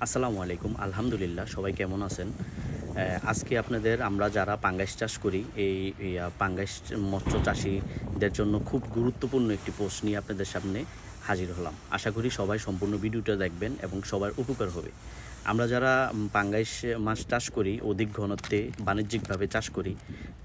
আসসালামু আলাইকুম। আলহামদুলিল্লাহ, সবাই কেমন আছেন? আজকে আপনাদের আমরা যারা পাঙ্গাস চাষ করি এই পাঙ্গাস মৎস্য চাষীদের জন্য খুব গুরুত্বপূর্ণ একটি পোস্ট নিয়ে আপনাদের সামনে হাজির হলাম। আশা করি সবাই সম্পূর্ণ ভিডিওটা দেখবেন এবং সবার উপকার হবে। আমরা যারা পাঙ্গাস মাছ চাষ করি, অধিক ঘনত্বে বাণিজ্যিকভাবে চাষ করি,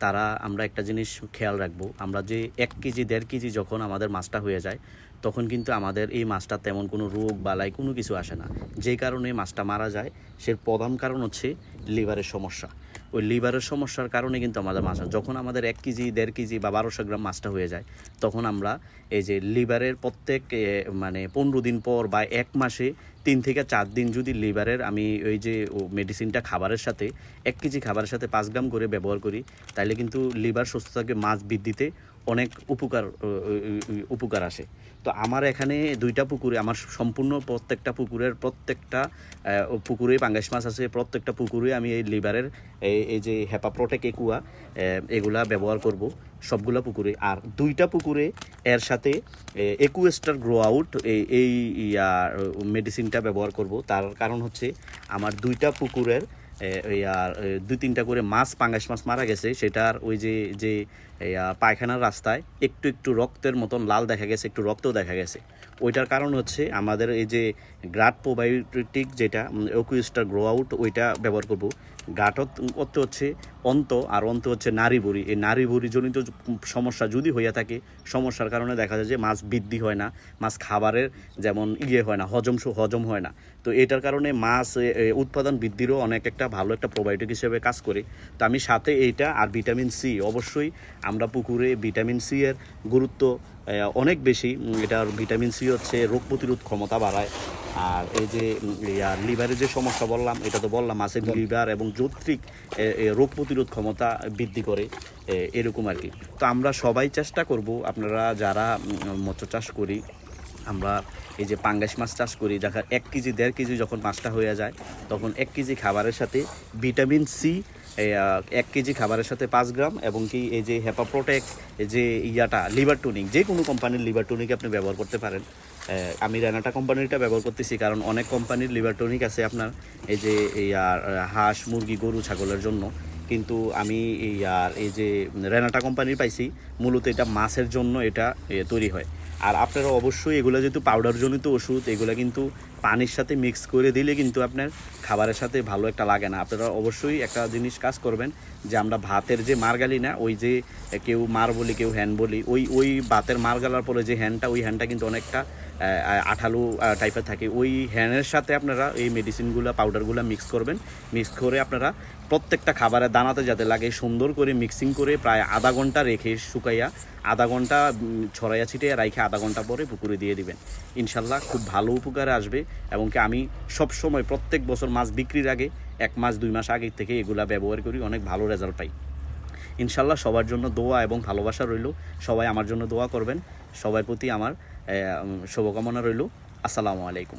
তারা আমরা একটা জিনিস খেয়াল রাখবো, আমরা যে 1 কেজি 1.5 কেজি যখন আমাদের মাছটা হয়ে যায়, তখন কিন্তু আমাদের এই মাছটা তেমন কোনো রোগ বালাই কোনো কিছু আসে না। যে কারণে মাছটা মারা যায়, সে প্রধান কারণ হচ্ছে লিভারের সমস্যা। ওই লিভারের সমস্যার কারণে কিন্তু আমাদের মাছ, যখন আমাদের 1 কেজি 1.5 কেজি বা 1200 গ্রাম মাছটা হয়ে যায়, তখন আমরা এই যে লিভারের প্রত্যেক 15 দিন পর বা 1 মাসে 3 থেকে 4 দিন যদি লিভারের আমি ওই যে মেডিসিনটা খাবারের সাথে 1 কেজি খাবারের সাথে 5 গ্রাম করে ব্যবহার করি, তাহলে কিন্তু লিভার সুস্থ থাকে, মাছ বৃদ্ধিতে অনেক উপকার আসে। তো আমার এখানে 2টা পুকুরে, আমার সম্পূর্ণ প্রত্যেকটা পুকুরে পাঙ্গাস মাছ আছে। প্রত্যেকটা পুকুরে আমি এই লিভারের এই যে হেপা প্রোটেক একুয়া এগুলা ব্যবহার করব সবগুলা পুকুরে। আর 2টা পুকুরে এর সাথে একুয়েস্টার গ্রো আউট এই মেডিসিনটা ব্যবহার করব। তার কারণ হচ্ছে আমার 2টা পুকুরের আর 2-3টা করে মাছ, পাঙ্গাস মাছ মারা গেছে, সেটার ওই যে পায়খানার রাস্তায় একটু রক্তের মতন লাল দেখা গেছে, একটু রক্তও দেখা গেছে। ওইটার কারণ হচ্ছে আমাদের এই যে গ্রাট প্রোবায়োটিক, যেটা একুয়েস্টার গ্রো আউট, ওইটা ব্যবহার করব। গাট অর্থ হচ্ছে অন্ত, আর অন্ত হচ্ছে নারী বড়ি। এই নারী বড়িজনিত সমস্যা যদি হইয়া থাকে, সমস্যার কারণে দেখা যায় যে মাছ বৃদ্ধি হয় না, মাছ খাবারের যেমন হয় না, হজম হয় না। তো এটার কারণে মাছ উৎপাদন বৃদ্ধিরও অনেক একটা ভালো একটা প্রোবায়োটিক হিসেবে কাজ করে। তো আমি সাথে এইটা আর ভিটামিন সি, অবশ্যই আমরা পুকুরে ভিটামিন সি এর গুরুত্ব অনেক বেশি। এটার ভিটামিন সি হচ্ছে রোগ প্রতিরোধ ক্ষমতা বাড়ায়। আর এই যে লিভারের যে সমস্যা বললাম, এটা তো বললাম, মাছের লিভার এবং যৌত্রিক রোগ প্রতিরোধ ক্ষমতা বৃদ্ধি করে, এরকম আর কি। তো আমরা সবাই চেষ্টা করব, আপনারা যারা মৎস্য চাষ করি, আমরা এই যে পাঙ্গাস মাছ চাষ করি, যারা 1 কেজি 1.5 কেজি যখন মাছটা হয়ে যায়, তখন 1 কেজি খাবারের সাথে ভিটামিন সি 1 কেজি খাবারের সাথে 5 গ্রাম, এবং কি এই যে হেপা প্রোটেক, যে লিভার টনিক, যে কোনো কোম্পানির লিভার টনিক আপনি ব্যবহার করতে পারেন। আমি রেনাটা কোম্পানিরটা ব্যবহার করতেছি, কারণ অনেক কোম্পানির লিভার টনিক আছে আপনার এই যে হাঁস, মুরগি, গরু, ছাগলের জন্য, কিন্তু আমি এই যে রেনাটা কোম্পানির পাইছি, মূলত এটা মাছের জন্য এটা তৈরি হয়। আর আপনারা অবশ্যই এগুলো যেহেতু পাউডারজনিত ওষুধ, এগুলো কিন্তু পানির সাথে মিক্স করে দিলে কিন্তু আপনার খাবারের সাথে ভালো একটা লাগে না। আপনারা অবশ্যই একটা জিনিস কাজ করবেন, যে আমরা ভাতের যে মার গালি না, ওই যে কেউ মার বলি, কেউ হ্যান বলি, ওই ভাতের মার গালার পরে যে হ্যানটা, ওই হ্যানটা কিন্তু অনেকটা আঠালো টাইপের থাকে। ওই হ্যানের সাথে আপনারা এই মেডিসিনগুলো, পাউডারগুলো মিক্স করবেন। মিক্স করে আপনারা প্রত্যেকটা খাবারের দানাতে যাতে লাগে, সুন্দর করে মিক্সিং করে প্রায় আধা ঘন্টা রেখে শুকাইয়া, আধা ঘন্টা ছড়াইয়া ছিটিয়ে রাইখে আধা ঘন্টা পরে পুকুরে দিয়ে দিবেন। ইনশাল্লাহ খুব ভালো উপকারে আসবে। এবং কি আমি সবসময় প্রত্যেক বছর মাছ বিক্রির আগে 1 মাস 2 মাস আগে থেকে এগুলা ব্যবহার করি, অনেক ভালো রেজাল্ট পাই। ইনশাল্লাহ সবার জন্য দোয়া এবং ভালোবাসা রইল। সবাই আমার জন্য দোয়া করবেন। সবার প্রতি আমার শুভকামনা রইল। আসসালামু আলাইকুম।